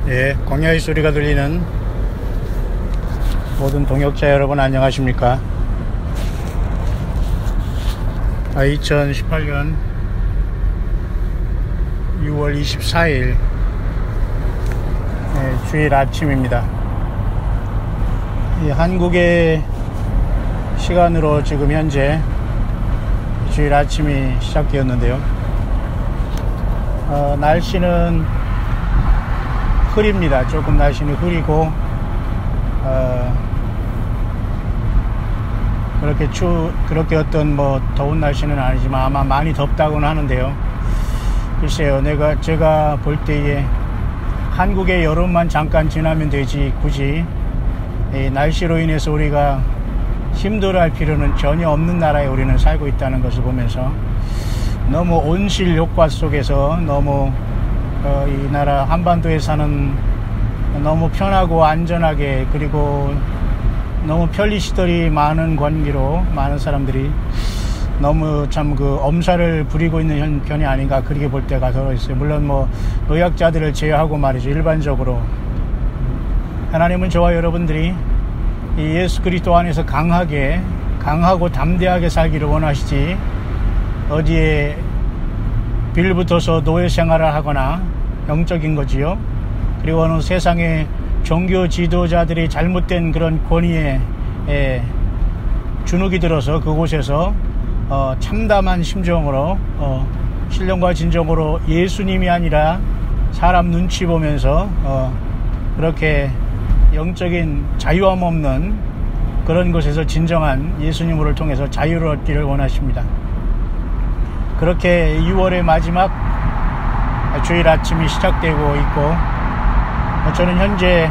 예, 광야의 소리가 들리는 모든 동역자 여러분 안녕하십니까? 2018년 6월 24일 주일 아침입니다. 한국의 시간으로 지금 현재 주일 아침이 시작되었는데요. 날씨는 흐립니다. 조금 날씨는 흐리고 그렇게 어떤 더운 날씨는 아니지만 아마 많이 덥다고는 하는데요. 글쎄요, 제가 볼 때에 한국의 여름만 잠깐 지나면 되지 굳이 이 날씨로 인해서 우리가 힘들어할 필요는 전혀 없는 나라에 우리는 살고 있다는 것을 보면서 너무 온실 효과 속에서 너무 이 나라 한반도에서는 너무 편하고 안전하게, 그리고 너무 편리시설이 많은 관계로 많은 사람들이 너무 참 엄살을 부리고 있는 편이 아닌가, 그렇게 볼 때가 더 있어요. 물론 노약자들을 제외하고 말이죠. 일반적으로 하나님은 저와 여러분들이 이 예수 그리스도 안에서 강하고 담대하게 살기를 원하시지, 어디에 빌붙어서 노예 생활을 하거나 영적인 거지요. 그리고 어느 세상의 종교 지도자들이 잘못된 그런 권위에 주눅이 들어서 그곳에서 참담한 심정으로 신령과 진정으로 예수님이 아니라 사람 눈치 보면서 그렇게 영적인 자유함 없는 그런 곳에서 진정한 예수님을 통해서 자유를 얻기를 원하십니다. 그렇게 6월의 마지막 주일 아침이 시작되고 있고, 저는 현재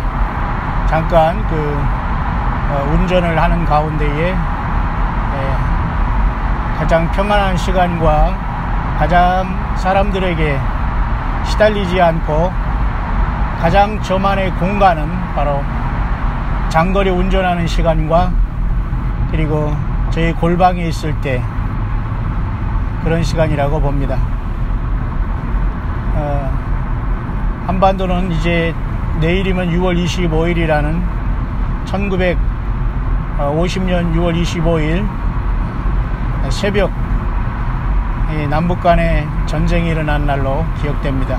잠깐 운전을 하는 가운데에 가장 평안한 시간과 가장 사람들에게 시달리지 않고 가장 저만의 공간은 바로 장거리 운전하는 시간과 그리고 저희 골방에 있을 때 그런 시간이라고 봅니다. 한반도는 이제 내일이면 6월 25일이라는 1950년 6월 25일 새벽 남북 간의 전쟁이 일어난 날로 기억됩니다.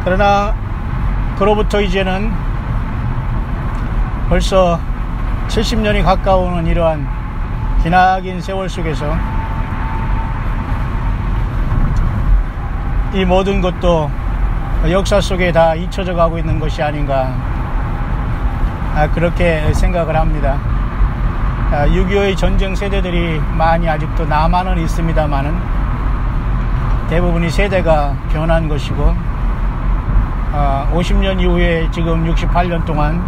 그러나 그로부터 이제는 벌써 70년이 가까우는 이러한 기나긴 세월 속에서 이 모든 것도 역사 속에 다 잊혀져 가고 있는 것이 아닌가, 그렇게 생각을 합니다. 6.25의 전쟁 세대들이 많이 아직도 남아는 있습니다만은 대부분이 세대가 변한 것이고, 50년 이후에 지금 68년 동안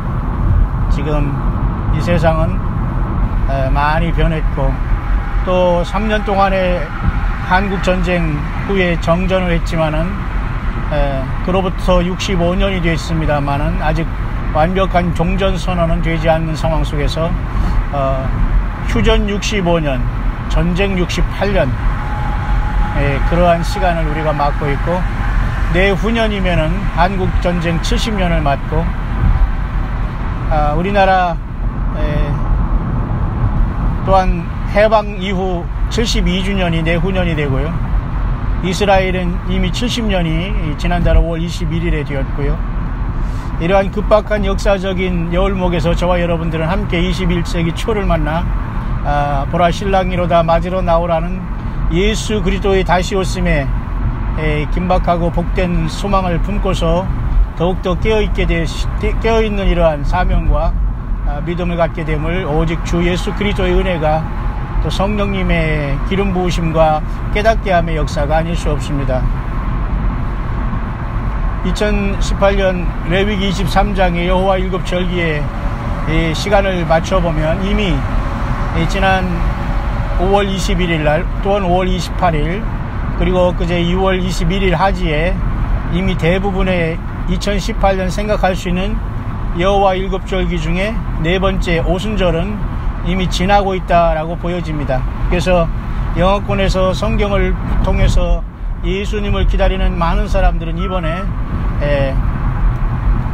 지금 이 세상은 많이 변했고, 또 3년 동안의 한국전쟁 후에 정전을 했지만은 그로부터 65년이 되었습니다만은 아직 완벽한 종전선언은 되지 않는 상황 속에서 휴전 65년, 전쟁 68년 그러한 시간을 우리가 맞고 있고, 내후년이면은 한국전쟁 70년을 맞고, 우리나라 또한 해방 이후 72주년이 내후년이 되고요. 이스라엘은 이미 70년이 지난달 5월 21일에 되었고요. 이러한 급박한 역사적인 여울목에서 저와 여러분들은 함께 21세기 초를 만나 보라 신랑이로다 맞으러 나오라는 예수 그리스도의 다시 오심에 긴박하고 복된 소망을 품고서 더욱더 깨어있는 이러한 사명과 믿음을 갖게 됨을 오직 주 예수 그리스도의 은혜가 또 성령님의 기름 부으심과 깨닫게 함의 역사가 아닐 수 없습니다. 2018년 레위기 23장의 여호와 일곱 절기의 시간을 맞춰보면 이미 지난 5월 21일 날, 또한 5월 28일, 그리고 그제 2월 21일 하지에 이미 대부분의 2018년 생각할 수 있는 여호와 일곱 절기 중에 네 번째 오순절은 이미 지나고 있다라고 보여집니다. 그래서 영어권에서 성경을 통해서 예수님을 기다리는 많은 사람들은 이번에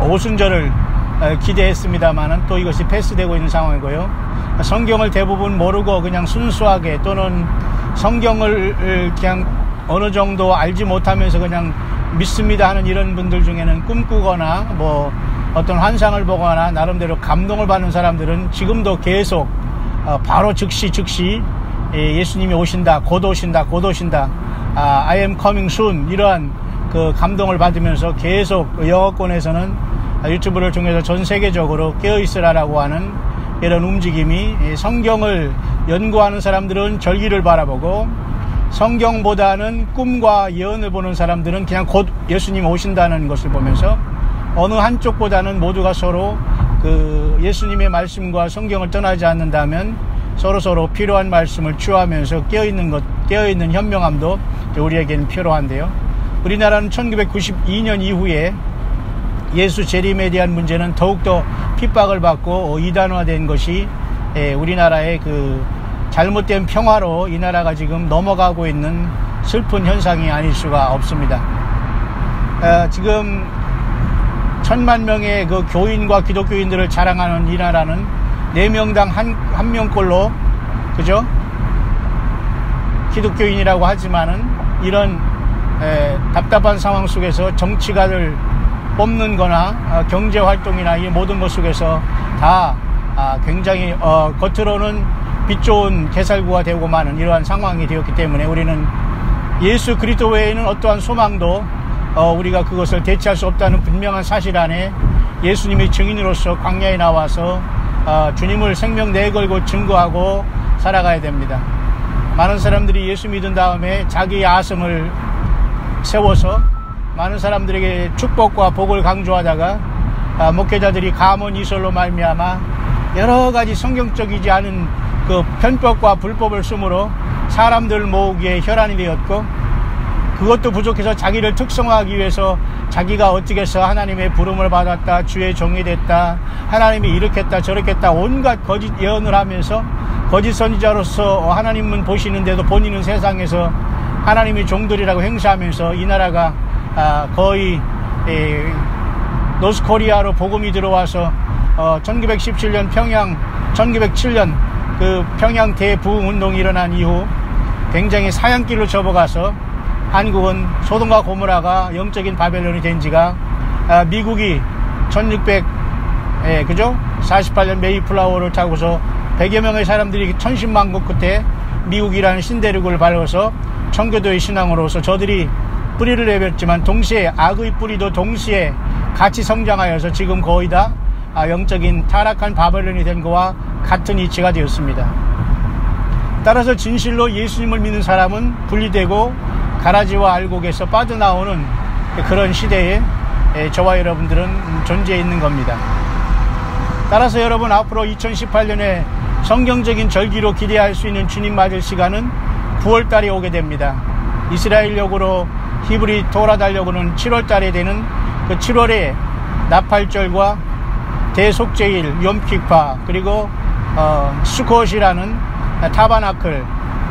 오순절을 기대했습니다만은 또 이것이 패스되고 있는 상황이고요. 성경을 대부분 모르고 그냥 순수하게 또는 성경을 그냥 어느 정도 알지 못하면서 그냥 믿습니다 하는 이런 분들 중에는 꿈꾸거나 뭐 어떤 환상을 보거나 나름대로 감동을 받는 사람들은 지금도 계속 바로 즉시 예수님이 오신다, 곧 오신다, I am coming soon 이러한 그 감동을 받으면서 계속 영어권에서는 유튜브를 통해서 전 세계적으로 깨어있으라라고 하는 이런 움직임이, 성경을 연구하는 사람들은 절기를 바라보고 성경보다는 꿈과 예언을 보는 사람들은 그냥 곧 예수님 오신다는 것을 보면서 어느 한쪽보다는 모두가 서로 그 예수님의 말씀과 성경을 떠나지 않는다면 서로 필요한 말씀을 취하면서 깨어있는 현명함도 우리에게는 필요한데요. 우리나라는 1992년 이후에 예수 재림에 대한 문제는 더욱더 핍박을 받고 이단화된 것이 우리나라의 그 잘못된 평화로 이 나라가 지금 넘어가고 있는 슬픈 현상이 아닐 수가 없습니다. 지금 1000만 명의 그 교인과 기독교인들을 자랑하는 이 나라는 4명당 한 명꼴로, 그죠? 기독교인이라고 하지만은 이런 답답한 상황 속에서 정치가를 뽑는 거나 경제활동이나 이 모든 것 속에서 다 굉장히 겉으로는 빛 좋은 개살구가 되고 마는 이러한 상황이 되었기 때문에 우리는 예수 그리스도 외에는 어떠한 소망도 우리가 그것을 대체할 수 없다는 분명한 사실 안에 예수님의 증인으로서 광야에 나와서 주님을 생명 내걸고 증거하고 살아가야 됩니다. 많은 사람들이 예수 믿은 다음에 자기의 아성을 세워서 많은 사람들에게 축복과 복을 강조하다가 목회자들이 가문이설로 말미암아 여러 가지 성경적이지 않은 그 편법과 불법을 쓰므로 사람들을 모으기에 혈안이 되었고, 그것도 부족해서 자기를 특성화하기 위해서 자기가 어떻게 해서 하나님의 부름을 받았다, 주의 종이 됐다, 하나님이 이렇게 했다 저렇게 했다 온갖 거짓 예언을 하면서 거짓 선지자로서 하나님은 보시는데도 본인은 세상에서 하나님의 종들이라고 행사하면서 이 나라가 거의 노스코리아로 복음이 들어와서 1917년 1907년 그 평양 대부흥운동이 일어난 이후 굉장히 사양길로 접어가서 한국은 소돔과 고모라가 영적인 바벨론이 된 지가 미국이 1648년 메이플라워를 타고서 100여 명의 사람들이 천신만고 끝에 미국이라는 신대륙을 밟아서 청교도의 신앙으로서 저들이 뿌리를 내렸지만 동시에 악의 뿌리도 동시에 같이 성장하여서 지금 거의 다 영적인 타락한 바벨론이 된 것과 같은 이치가 되었습니다. 따라서 진실로 예수님을 믿는 사람은 분리되고 가라지와 알곡에서 빠져나오는 그런 시대에 저와 여러분들은 존재해 있는 겁니다. 따라서 여러분, 앞으로 2018년에 성경적인 절기로 기대할 수 있는 주님 맞을 시간은 9월달에 오게 됩니다. 이스라엘력으로 히브리 토라달력으로는 7월달에 되는 그 7월에 나팔절과 대속제일, 욤키파, 그리고 수콧이라는 타바나클,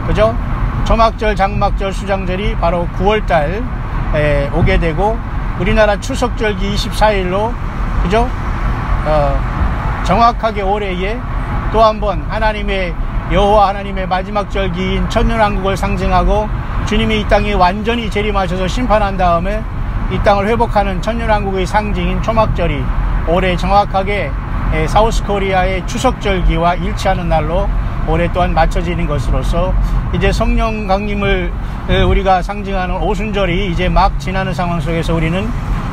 그죠? 초막절, 장막절, 수장절이 바로 9월달 오게 되고, 우리나라 추석절기 24일로, 그죠? 정확하게 올해에 또 한번 하나님의 여호와 하나님의 마지막 절기인 천년왕국을 상징하고 주님이 이 땅에 완전히 재림하셔서 심판한 다음에 이 땅을 회복하는 천년왕국의 상징인 초막절이 올해 정확하게 사우스코리아의 추석절기와 일치하는 날로 올해 또한 맞춰지는 것으로서 이제 성령 강림을 우리가 상징하는 오순절이 이제 막 지나는 상황 속에서 우리는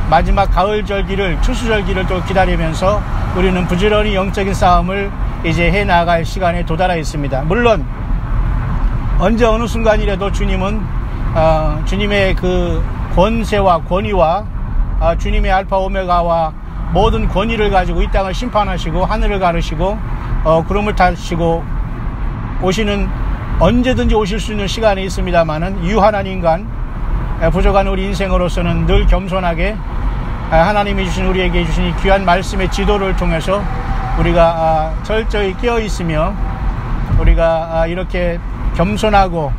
마지막 가을절기를, 추수절기를 또 기다리면서 우리는 부지런히 영적인 싸움을 이제 해나갈 시간에 도달하 있습니다. 물론 언제 어느 순간이라도 주님은 주님의 그 권세와 권위와 주님의 알파 오메가와 모든 권위를 가지고 이 땅을 심판하시고 하늘을 가르시고 구름을 타시고 오시는, 언제든지 오실 수 있는 시간이 있습니다만은 유한한 인간, 부족한 우리 인생으로서는 늘 겸손하게 하나님이 주신, 우리에게 주신 이 귀한 말씀의 지도를 통해서 우리가 철저히 깨어 있으며 우리가 이렇게 겸손하고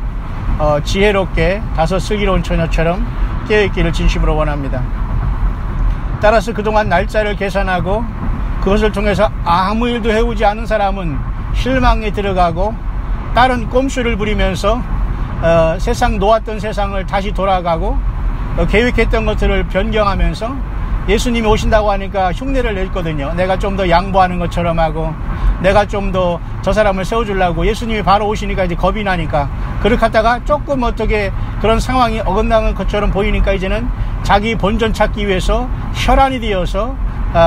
지혜롭게 다소 슬기로운 처녀처럼 깨어 있기를 진심으로 원합니다. 따라서 그동안 날짜를 계산하고 그것을 통해서 아무 일도 해오지 않은 사람은 실망에 들어가고 다른 꼼수를 부리면서 세상 놓았던 세상을 다시 돌아가고 계획했던 것들을 변경하면서 예수님이 오신다고 하니까 흉내를 냈거든요. 내가 좀 더 양보하는 것처럼 하고 내가 좀 더 저 사람을 세워주려고 예수님이 바로 오시니까 이제 겁이 나니까 그렇게 하다가 조금 어떻게 그런 상황이 어긋나는 것처럼 보이니까 이제는 자기 본전 찾기 위해서 혈안이 되어서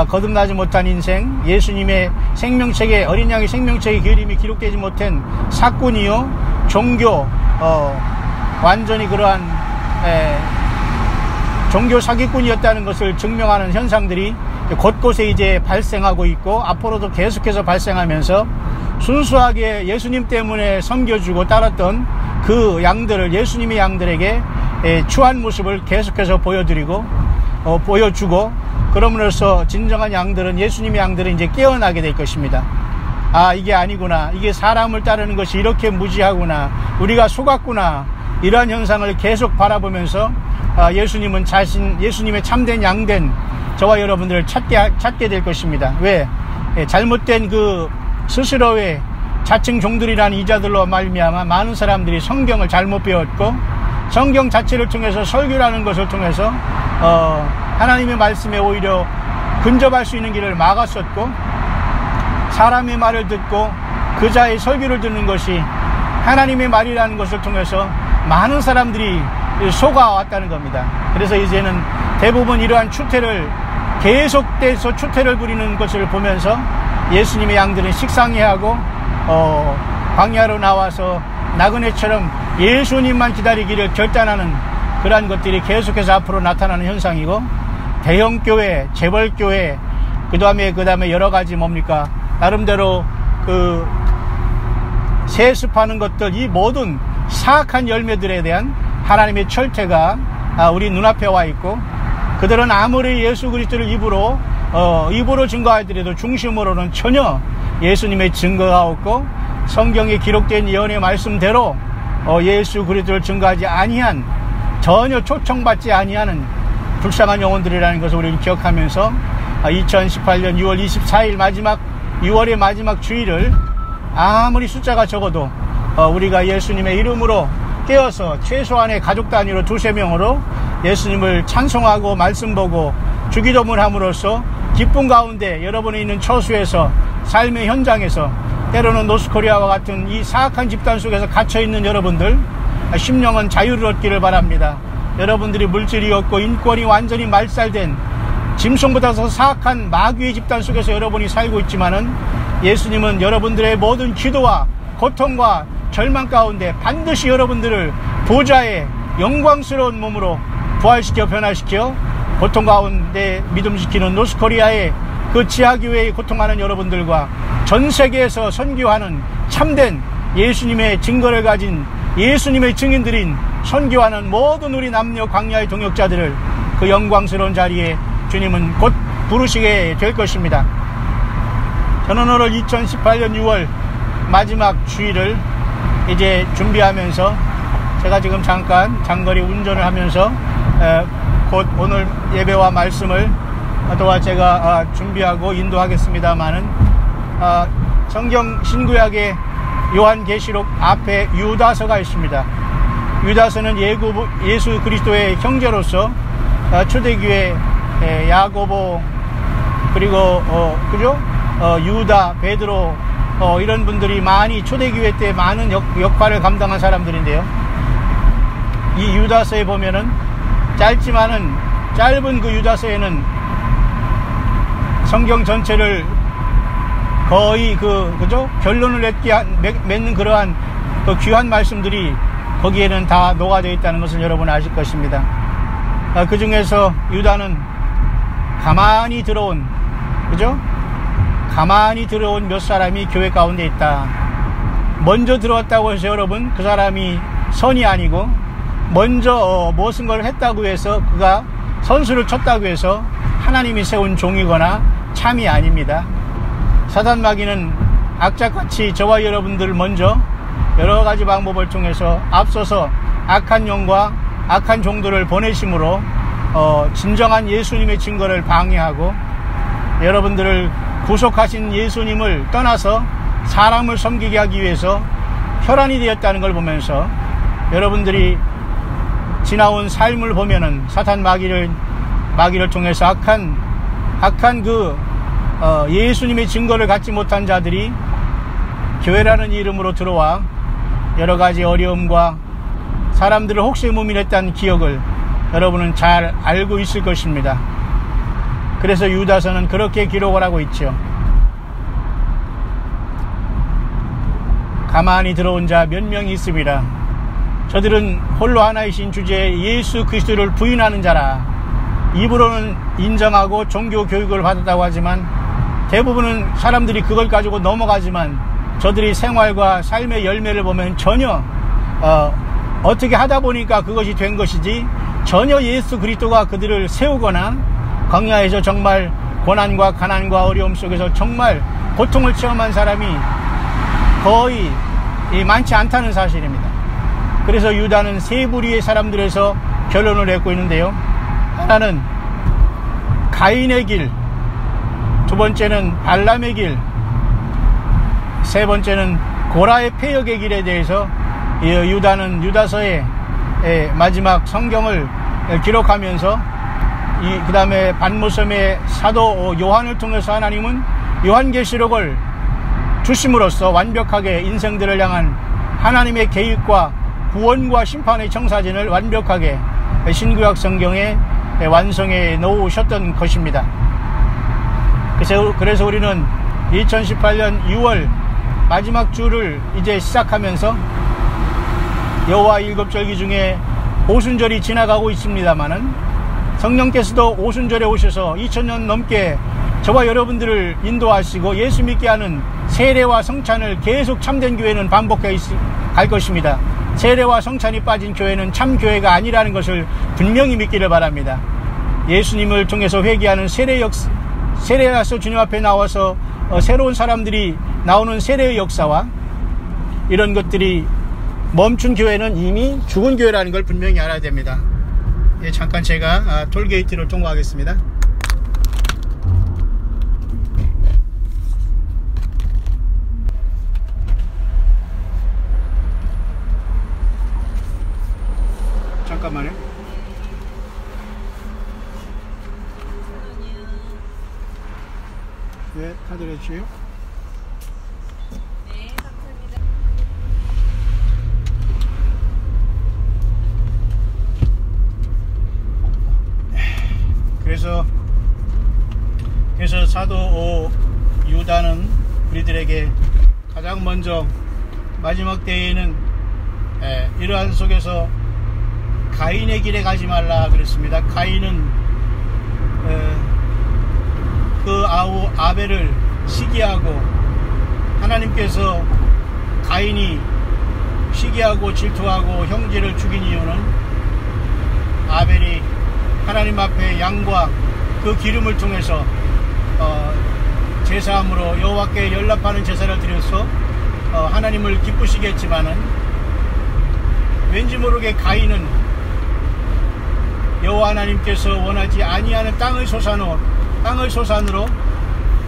거듭나지 못한 인생, 예수님의 생명책에 어린 양의 생명책의 그림이 기록되지 못한 사꾼이요 종교 완전히 그러한 종교 사기꾼이었다는 것을 증명하는 현상들이 곳곳에 이제 발생하고 있고 앞으로도 계속해서 발생하면서 순수하게 예수님 때문에 섬겨주고 따랐던 그 양들을 예수님의 양들에게 추한 모습을 계속해서 보여주고 그럼으로써 진정한 양들은 예수님의 양들은 이제 깨어나게 될 것입니다. 아, 이게 아니구나. 이게 사람을 따르는 것이 이렇게 무지하구나. 우리가 속았구나. 이러한 현상을 계속 바라보면서 예수님은 예수님의 참된 양된 저와 여러분들을 찾게 될 것입니다. 왜? 잘못된 그 스스로의 자칭 종들이라는 이자들로 말미암아 많은 사람들이 성경을 잘못 배웠고 성경 자체를 통해서 설교라는 것을 통해서 하나님의 말씀에 오히려 근접할 수 있는 길을 막았었고 사람의 말을 듣고 그자의 설교를 듣는 것이 하나님의 말이라는 것을 통해서 많은 사람들이 속아왔다는 겁니다. 그래서 이제는 대부분 이러한 추태를 계속돼서 추태를 부리는 것을 보면서 예수님의 양들은 식상해하고 광야로 나와서 나그네처럼 예수님만 기다리기를 결단하는 그러한 것들이 계속해서 앞으로 나타나는 현상이고 대형교회, 재벌교회 그 다음에 여러 가지 뭡니까 나름대로 그 세습하는 것들 이 모든 사악한 열매들에 대한 하나님의 철퇴가 우리 눈앞에 와 있고 그들은 아무리 예수 그리스도를 입으로 증거하더라도 중심으로는 전혀 예수님의 증거가 없고 성경에 기록된 예언의 말씀대로 예수 그리스도를 증거하지 아니한 전혀 초청받지 아니하는 불쌍한 영혼들이라는 것을 우리는 기억하면서 2018년 6월 24일 6월의 마지막 주일을 아무리 숫자가 적어도 우리가 예수님의 이름으로 깨어서 최소한의 가족 단위로 2~3명으로 예수님을 찬송하고 말씀 보고 주기도문 함으로써 기쁨 가운데 여러분이 있는 처수에서 삶의 현장에서 때로는 노스코리아와 같은 이 사악한 집단 속에서 갇혀있는 여러분들 심령은 자유를 얻기를 바랍니다. 여러분들이 물질이 없고 인권이 완전히 말살된 짐승보다 더 사악한 마귀의 집단 속에서 여러분이 살고 있지만은 예수님은 여러분들의 모든 기도와 고통과 절망 가운데 반드시 여러분들을 보좌의 영광스러운 몸으로 부활시켜 변화시켜 고통 가운데 믿음시키는 노스코리아의 그 지하교회에 고통하는 여러분들과 전 세계에서 선교하는 참된 예수님의 증거를 가진 예수님의 증인들인 선교하는 모든 우리 남녀 광야의 동역자들을 그 영광스러운 자리에 주님은 곧 부르시게 될 것입니다. 저는 오늘 2018년 6월 마지막 주일을 이제 준비하면서 제가 지금 잠깐 장거리 운전을 하면서 곧 오늘 예배와 말씀을 또한 제가 준비하고 인도하겠습니다마는 성경 신구약의 요한계시록 앞에 유다서가 있습니다. 유다서는 예수 그리스도의 형제로서 초대교회 야고보 그리고 유다, 베드로 이런 분들이 많이 초대교회 때 많은 역할을 감당한 사람들인데요. 이 유다서에 보면은 짧은 그 유다서에는 성경 전체를 거의 결론을 맺는 그러한 그 귀한 말씀들이 거기에는 다 녹아져 있다는 것을 여러분 아실 것입니다. 그 중에서 유다는 가만히 들어온 몇 사람이 교회 가운데 있다. 먼저 들어왔다고 해서 여러분 그 사람이 선이 아니고 먼저 무슨 걸 했다고 해서 그가 선수를 쳤다고 해서 하나님이 세운 종이거나 참이 아닙니다. 사단 마귀는 악착같이 저와 여러분들을 먼저 여러 가지 방법을 통해서 앞서서 악한 영과 악한 종들을 보내심으로 진정한 예수님의 증거를 방해하고 여러분들을 구속하신 예수님을 떠나서 사람을 섬기게 하기 위해서 혈안이 되었다는 걸 보면서 여러분들이 지나온 삶을 보면은 사탄 마귀를 통해서 악한 그 예수님의 증거를 갖지 못한 자들이 교회라는 이름으로 들어와 여러가지 어려움과 사람들을 혹세무민했다는 기억을 여러분은 잘 알고 있을 것입니다. 그래서 유다서는 그렇게 기록을 하고 있죠. 가만히 들어온 자 몇 명이 있으리라. 저들은 홀로 하나이신 주제 예수 그리스도를 부인하는 자라. 입으로는 인정하고 종교 교육을 받았다고 하지만 대부분은 사람들이 그걸 가지고 넘어가지만 저들이 생활과 삶의 열매를 보면 전혀 어떻게 하다 보니까 그것이 된 것이지 전혀 예수 그리스도가 그들을 세우거나 광야에서 정말 고난과 가난과 어려움 속에서 정말 고통을 체험한 사람이 거의 많지 않다는 사실입니다. 그래서 유다는 세 부류의 사람들에서 결론을 내고 있는데요. 하나는 가인의 길, 두 번째는 발람의 길, 세 번째는 고라의 패역의 길에 대해서 유다는 유다서의 마지막 성경을 기록하면서 그 다음에 반모섬의 사도 요한을 통해서 하나님은 요한계시록을 주심으로써 완벽하게 인생들을 향한 하나님의 계획과 구원과 심판의 청사진을 완벽하게 신구약 성경에 완성해 놓으셨던 것입니다. 그래서 우리는 2018년 6월 마지막 주를 이제 시작하면서 여호와 일곱절기 중에 오순절이 지나가고 있습니다마는 성령께서도 오순절에 오셔서 2000년 넘게 저와 여러분들을 인도하시고 예수 믿게 하는 세례와 성찬을 계속 참된 교회는 반복해 갈 것입니다. 세례와 성찬이 빠진 교회는 참 교회가 아니라는 것을 분명히 믿기를 바랍니다. 예수님을 통해서 회개하는 세례와서 주님 앞에 나와서 새로운 사람들이 나오는 세례의 역사와 이런 것들이 멈춘 교회는 이미 죽은 교회라는 걸 분명히 알아야 됩니다. 잠깐 제가 톨게이트를 통과하겠습니다. 잠깐만요. 네, 카드 내주세요. 네, 감사합니다. 그래서 사도 유다는 우리들에게 가장 먼저 마지막 때에는 이러한 속에서 가인의 길에 가지 말라 그랬습니다. 가인은 그 아우 아벨을 시기하고 하나님께서 가인이 시기하고 질투하고 형제를 죽인 이유는 아벨이 하나님 앞에 양과 그 기름을 통해서 제사함으로 여호와께 연락하는 제사를 드려서 하나님을 기쁘시게 했지만은 왠지 모르게 가인은 여호와 하나님께서 원하지 아니하는 땅의 소산으로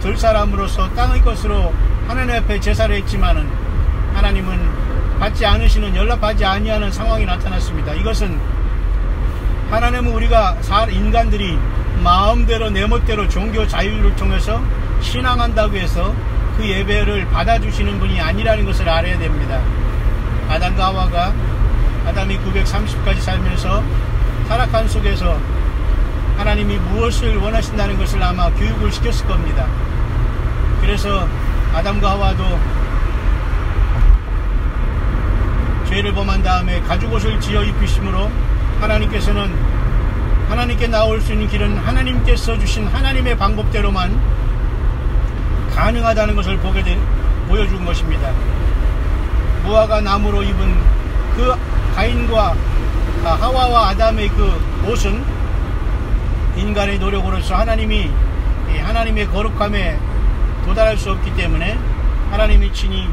들 사람으로서 땅의 것으로 하나님 앞에 제사를 했지만은 하나님은 받지 않으시는 연락하지 아니하는 상황이 나타났습니다. 이것은 하나님은 우리가 인간들이 마음대로 내 멋대로 종교 자유를 통해서 신앙한다고 해서 그 예배를 받아주시는 분이 아니라는 것을 알아야 됩니다. 아담과 하와가 아담이 930까지 살면서 타락한 속에서 하나님이 무엇을 원하신다는 것을 아마 교육을 시켰을 겁니다. 그래서 아담과 하와도 죄를 범한 다음에 가죽옷을 지어 입히심으로 하나님께서는 하나님께 나올 수 있는 길은 하나님께서 주신 하나님의 방법대로만 가능하다는 것을 보여준 것입니다. 무화과 나무로 입은 그 가인과 하와와 아담의 그 옷은 인간의 노력으로서 하나님의 거룩함에 도달할 수 없기 때문에 하나님이 친히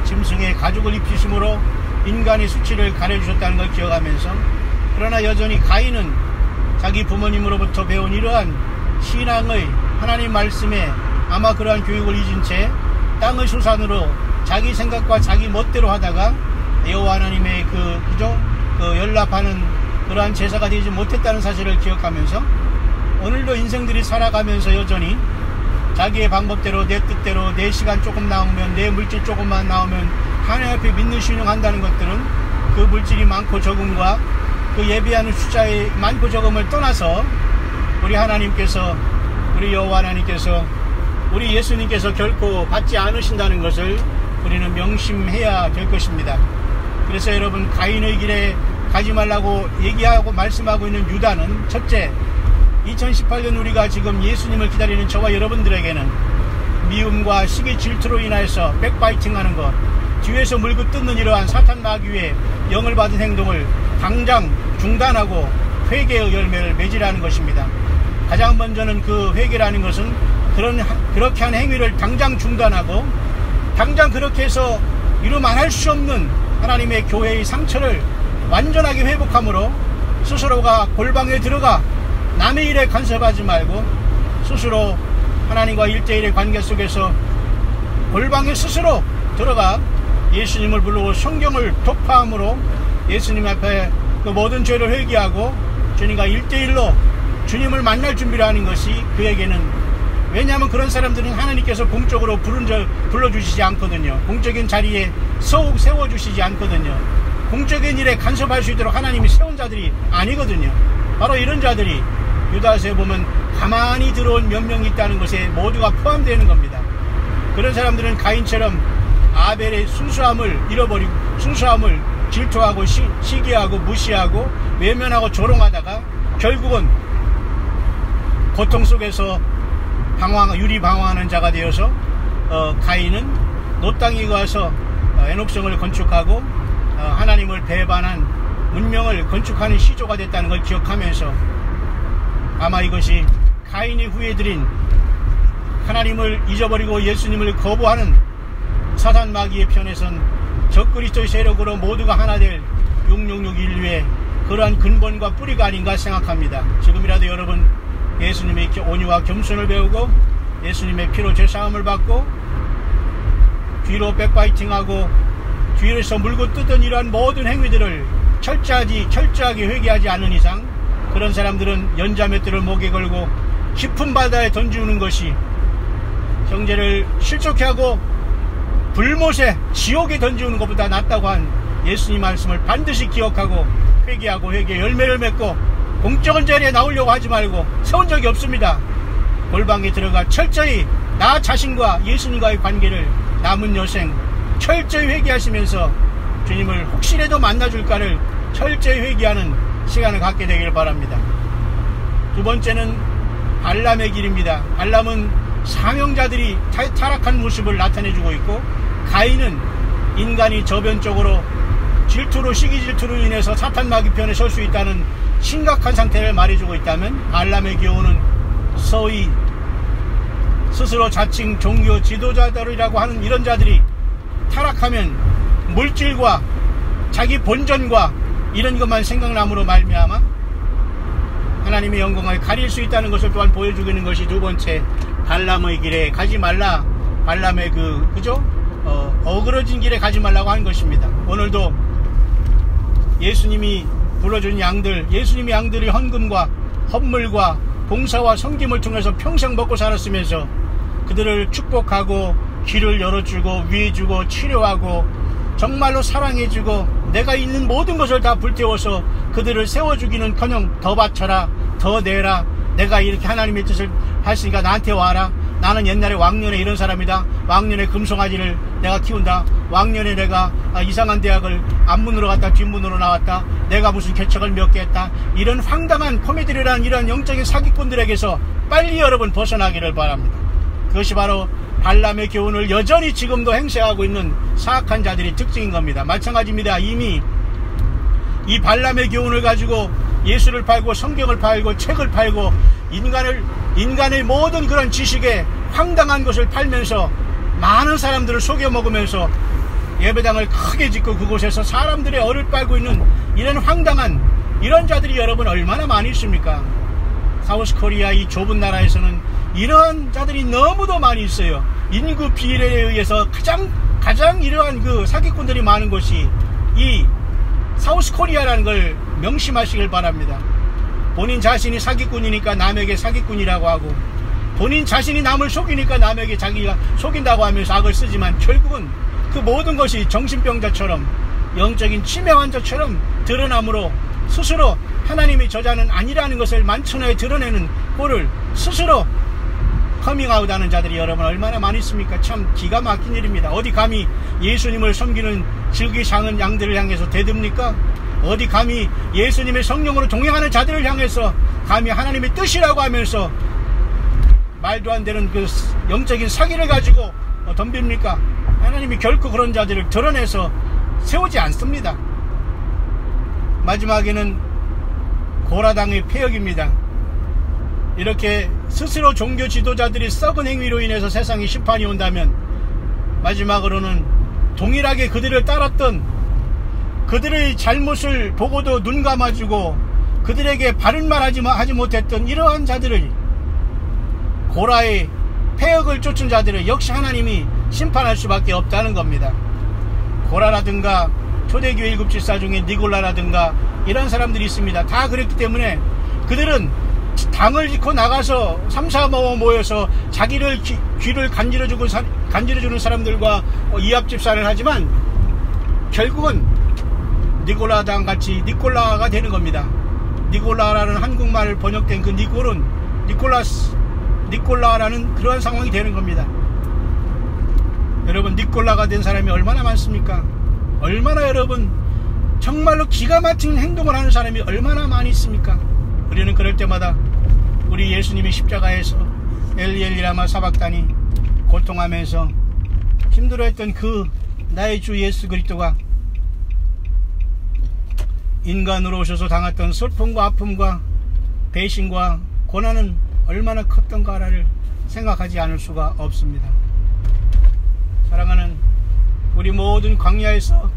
짐승의 가죽을 입히심으로 인간의 수치를 가려주셨다는 걸 기억하면서, 그러나 여전히 가인은 자기 부모님으로부터 배운 이러한 신앙의 하나님 말씀에 아마 그러한 교육을 잊은 채 땅의 수산으로 자기 생각과 자기 멋대로 하다가 여호와 하나님의 그 연락하는 그러한 제사가 되지 못했다는 사실을 기억하면서 오늘도 인생들이 살아가면서 여전히 자기의 방법대로 내 뜻대로 내 시간 조금 나오면 내 물질 조금만 나오면 하나님 앞에 믿는 신용한다는 것들은 그 물질이 많고 적음과 그 예비하는 숫자의 많고 적음을 떠나서 우리 하나님께서 우리 여호와 하나님께서 우리 예수님께서 결코 받지 않으신다는 것을 우리는 명심해야 될 것입니다. 그래서 여러분 가인의 길에 가지 말라고 얘기하고 말씀하고 있는 유다는 첫째 2018년 우리가 지금 예수님을 기다리는 저와 여러분들에게는 미움과 시기 질투로 인하여서 백바이팅하는 것 뒤에서 물고 뜯는 이러한 사탄 마귀의 영을 받은 행동을 당장 중단하고 회개의 열매를 맺으라는 것입니다. 가장 먼저는 그 회개라는 것은 그렇게 한 행위를 당장 중단하고 당장 그렇게 해서 이루 말할 수 없는 하나님의 교회의 상처를 완전하게 회복함으로 스스로가 골방에 들어가 남의 일에 간섭하지 말고 스스로 하나님과 1대1의 관계 속에서 골방에 스스로 들어가 예수님을 부르고 성경을 독파함으로 예수님 앞에 그 모든 죄를 회개하고 주님과 1대1로 주님을 만날 준비를 하는 것이 그에게는, 왜냐하면 그런 사람들은 하나님께서 공적으로 불러주시지 않거든요. 공적인 자리에 세워주시지 않거든요. 공적인 일에 간섭할 수 있도록 하나님이 세운 자들이 아니거든요. 바로 이런 자들이 유다서에 보면 가만히 들어온 몇 명이 있다는 것에 모두가 포함되는 겁니다. 그런 사람들은 가인처럼 아벨의 순수함을 잃어버리고 순수함을 질투하고 시기하고 무시하고 외면하고 조롱하다가 결국은 고통 속에서 유리방황하는 자가 되어서 가인은 노땅에 가서 에녹성을 건축하고 하나님을 배반한 문명을 건축하는 시조가 됐다는 걸 기억하면서 아마 이것이 가인이 후회드린 하나님을 잊어버리고 예수님을 거부하는 사단 마귀의 편에선 적그리스도의 세력으로 모두가 하나 될 666 인류의 그러한 근본과 뿌리가 아닌가 생각합니다. 지금이라도 여러분 예수님의 온유와 겸손을 배우고 예수님의 피로 죄사함을 받고 뒤로 백바이팅하고 뒤에서 물고 뜯은 이러한 모든 행위들을 철저하게 회개하지 않는 이상 그런 사람들은 연자맷들을 목에 걸고 깊은 바다에 던지우는 것이 형제를 실족해 하고 불못에 지옥에 던지우는 것보다 낫다고 한 예수님 말씀을 반드시 기억하고 회개하고 회개 열매를 맺고 공적인 자리에 나오려고 하지 말고 세운 적이 없습니다. 골방에 들어가 철저히 나 자신과 예수님과의 관계를 남은 여생 철저히 회개하시면서 주님을 혹시라도 만나줄까를 철저히 회개하는 시간을 갖게 되길 바랍니다. 두 번째는 발람의 길입니다. 발람은 사명자들이 타락한 모습을 나타내주고 있고 가인은 인간이 저변적으로 질투로 시기 질투로 인해서 사탄 마귀 편에 설 수 있다는 심각한 상태를 말해주고 있다면 발람의 교훈은 서히 스스로 자칭 종교 지도자들이라고 하는 이런 자들이 타락하면 물질과 자기 본전과 이런 것만 생각남으로 말미암아 하나님의 영광을 가릴 수 있다는 것을 또한 보여주고 있는 것이 두 번째 발람의 길에 가지 말라. 발람의 어그러진 길에 가지 말라고 하는 것입니다. 오늘도 예수님이 불러준 양들, 예수님의 양들이 헌금과 헌물과 봉사와 섬김을 통해서 평생 먹고 살았으면서 그들을 축복하고 길을 열어주고 위해주고 치료하고 정말로 사랑해주고 내가 있는 모든 것을 다 불태워서 그들을 세워주기는커녕 더 바쳐라, 더 내라, 내가 이렇게 하나님의 뜻을 했으니까 나한테 와라. 나는 옛날에 왕년에 이런 사람이다. 왕년에 금송아지를 내가 키운다. 왕년에 내가 이상한 대학을 앞문으로 갔다 뒷문으로 나왔다. 내가 무슨 개척을 몇 개 했다. 이런 황당한 코미디라는 이런 영적인 사기꾼들에게서 빨리 여러분 벗어나기를 바랍니다. 그것이 바로 발람의 교훈을 여전히 지금도 행세하고 있는 사악한 자들의 특징인 겁니다. 마찬가지입니다. 이미 이 발람의 교훈을 가지고 예수를 팔고 성경을 팔고 책을 팔고 인간의 모든 그런 지식에 황당한 것을 팔면서 많은 사람들을 속여먹으면서 예배당을 크게 짓고 그곳에서 사람들의 얼을 빨고 있는 이런 황당한 이런 자들이 여러분 얼마나 많이 있습니까? 사우스코리아 이 좁은 나라에서는 이런 자들이 너무도 많이 있어요. 인구 비례에 의해서 가장 이러한 그 사기꾼들이 많은 곳이 이 사우스코리아라는 걸 명심하시길 바랍니다. 본인 자신이 사기꾼이니까 남에게 사기꾼이라고 하고, 본인 자신이 남을 속이니까 남에게 자기가 속인다고 하면서 악을 쓰지만, 결국은 그 모든 것이 정신병자처럼 영적인 치매 환자처럼 드러나므로 스스로 하나님의 저자는 아니라는 것을 만천하에 드러내는 꼴을 스스로 커밍아웃하는 자들이 여러분 얼마나 많이 있습니까? 참 기가 막힌 일입니다. 어디 감히 예수님을 섬기는 질기 상은 양들을 향해서 대듭니까? 어디 감히 예수님의 성령으로 동행하는 자들을 향해서 감히 하나님의 뜻이라고 하면서 말도 안 되는 그 영적인 사기를 가지고 덤빕니까? 하나님이 결코 그런 자들을 드러내서 세우지 않습니다. 마지막에는 고라당의 폐역입니다. 이렇게 스스로 종교 지도자들이 썩은 행위로 인해서 세상에 심판이 온다면, 마지막으로는 동일하게 그들을 따랐던, 그들의 잘못을 보고도 눈 감아주고 그들에게 바른 말 하지 못했던 이러한 자들을, 고라의 폐역을 쫓은 자들을 역시 하나님이 심판할 수밖에 없다는 겁니다. 고라라든가 초대교회 일곱 집사 중에 니골라라든가 이런 사람들이 있습니다. 다 그랬기 때문에 그들은 당을 짓고 나가서 삼사모어 모여서 자기를 귀를 간지러주는 사람들과 이합집산을 하지만 결국은 니골라당 같이 니콜라가 되는 겁니다. 니콜라라는 한국말 번역된 그 니콜은 니콜라라는 그러한 상황이 되는 겁니다. 여러분, 니콜라가 된 사람이 얼마나 많습니까? 얼마나 여러분 정말로 기가 막힌 행동을 하는 사람이 얼마나 많이 있습니까? 우리는 그럴 때마다 우리 예수님이 십자가에서 엘리엘리라마 사박다니 고통하면서 힘들어했던 그 나의 주 예수 그리스도가 인간으로 오셔서 당했던 슬픔과 아픔과 배신과 고난은 얼마나 컸던가를 생각하지 않을 수가 없습니다. 사랑하는 우리 모든 광야에서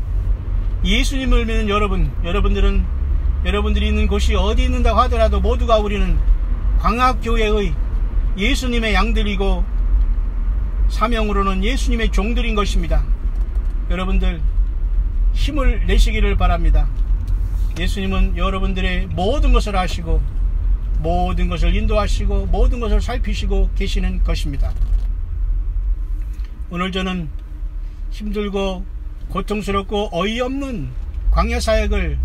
예수님을 믿는 여러분들은 여러분들이 있는 곳이 어디 있는다고 하더라도 모두가 우리는 광학교회의 예수님의 양들이고 사명으로는 예수님의 종들인 것입니다. 여러분들 힘을 내시기를 바랍니다. 예수님은 여러분들의 모든 것을 아시고 모든 것을 인도하시고 모든 것을 살피시고 계시는 것입니다. 오늘 저는 힘들고 고통스럽고 어이없는 광야 사역을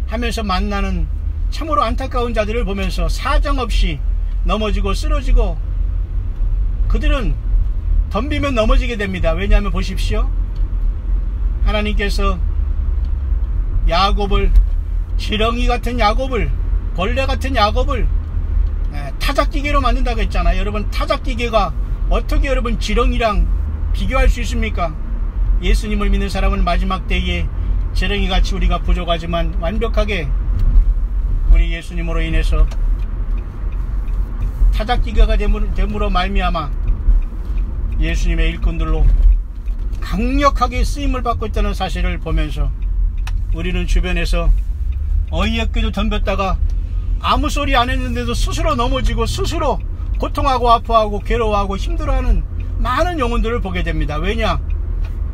하면서 만나는 참으로 안타까운 자들을 보면서 사정없이 넘어지고 쓰러지고, 그들은 덤비면 넘어지게 됩니다. 왜냐하면 보십시오, 하나님께서 야곱을, 지렁이 같은 야곱을, 벌레 같은 야곱을 타작기계로 만든다고 했잖아요. 여러분, 타작기계가 어떻게 여러분 지렁이랑 비교할 수 있습니까? 예수님을 믿는 사람은 마지막 때에 지렁이같이 우리가 부족하지만 완벽하게 우리 예수님으로 인해서 타작기계가 됨으로 말미암아 예수님의 일꾼들로 강력하게 쓰임을 받고 있다는 사실을 보면서 우리는 주변에서 어이없게도 덤볐다가 아무 소리 안 했는데도 스스로 넘어지고 스스로 고통하고 아파하고 괴로워하고 힘들어하는 많은 영혼들을 보게 됩니다. 왜냐?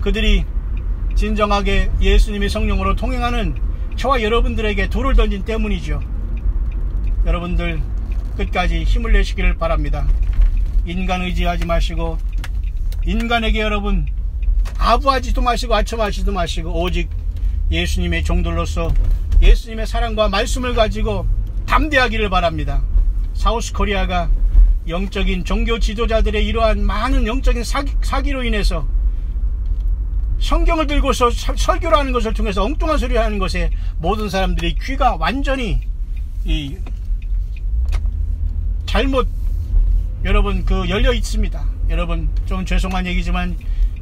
그들이 진정하게 예수님의 성령으로 통행하는 저와 여러분들에게 돌을 던진 때문이죠. 여러분들 끝까지 힘을 내시기를 바랍니다. 인간 의지하지 마시고, 인간에게 여러분 아부하지도 마시고 아첨하지도 마시고, 오직 예수님의 종들로서 예수님의 사랑과 말씀을 가지고 담대하기를 바랍니다. 사우스코리아가 영적인 종교 지도자들의 이러한 많은 영적인 사기로 인해서 성경을 들고서 설교를 하는 것을 통해서 엉뚱한 소리를 하는 것에 모든 사람들이 귀가 완전히 잘못 여러분 열려 있습니다. 여러분, 좀 죄송한 얘기지만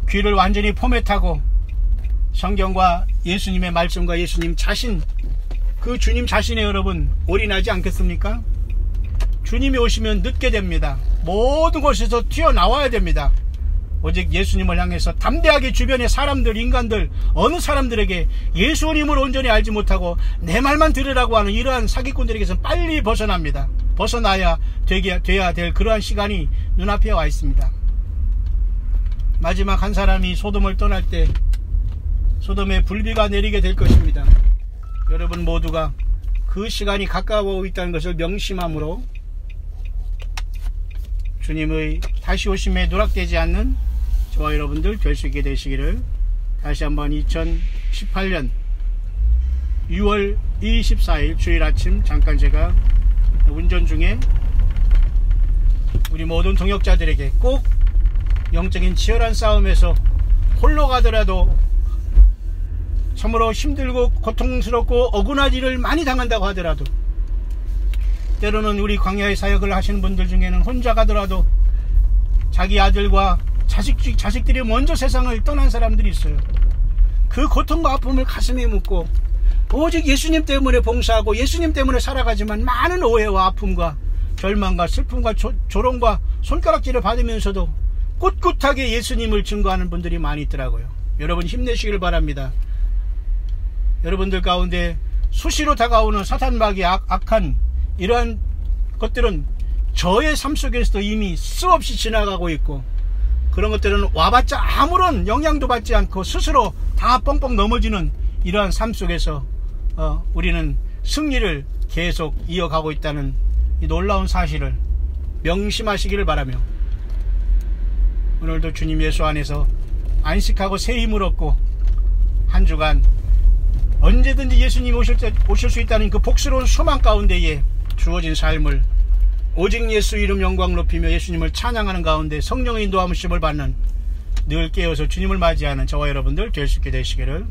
귀를 완전히 포맷하고 성경과 예수님의 말씀과 예수님 자신, 그 주님 자신에 여러분 올인하지 않겠습니까? 주님이 오시면 늦게 됩니다. 모든 곳에서 튀어나와야 됩니다. 오직 예수님을 향해서 담대하게 주변의 사람들, 인간들, 어느 사람들에게 예수님을 온전히 알지 못하고 내 말만 들으라고 하는 이러한 사기꾼들에게서 빨리 벗어납니다. 벗어나야 돼야 될 그러한 시간이 눈앞에 와 있습니다. 마지막 한 사람이 소돔을 떠날 때 소돔에 불비가 내리게 될 것입니다. 여러분 모두가 그 시간이 가까워 있다는 것을 명심함으로 주님의 다시 오심에 누락되지 않는 저와 여러분들 될 수 있게 되시기를 다시 한번 2018년 6월 24일 주일 아침 잠깐 제가 운전 중에 우리 모든 동역자들에게 꼭 영적인 치열한 싸움에서 홀로 가더라도 참으로 힘들고 고통스럽고 억울한 일을 많이 당한다고 하더라도 때로는 우리 광야의 사역을 하시는 분들 중에는 혼자 가더라도 자기 아들과 자식들이 먼저 세상을 떠난 사람들이 있어요. 그 고통과 아픔을 가슴에 묻고 오직 예수님 때문에 봉사하고 예수님 때문에 살아가지만 많은 오해와 아픔과 절망과 슬픔과 조롱과 손가락질을 받으면서도 꿋꿋하게 예수님을 증거하는 분들이 많이 있더라고요. 여러분 힘내시길 바랍니다. 여러분들 가운데 수시로 다가오는 사탄마귀의 악한 이러한 것들은 저의 삶 속에서도 이미 수없이 지나가고 있고 그런 것들은 와봤자 아무런 영향도 받지 않고 스스로 다 뻥뻥 넘어지는 이러한 삶 속에서 우리는 승리를 계속 이어가고 있다는 이 놀라운 사실을 명심하시기를 바라며 오늘도 주님 예수 안에서 안식하고 새 힘을 얻고 한 주간 언제든지 예수님 오실 수 있다는 그 복스러운 소망 가운데에 주어진 삶을 오직 예수 이름 영광 높이며 예수님을 찬양하는 가운데 성령의 인도함을 받는 늘 깨어서 주님을 맞이하는 저와 여러분들 될 수 있게 되시기를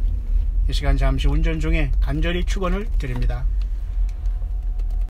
이 시간 잠시 운전 중에 간절히 축원을 드립니다.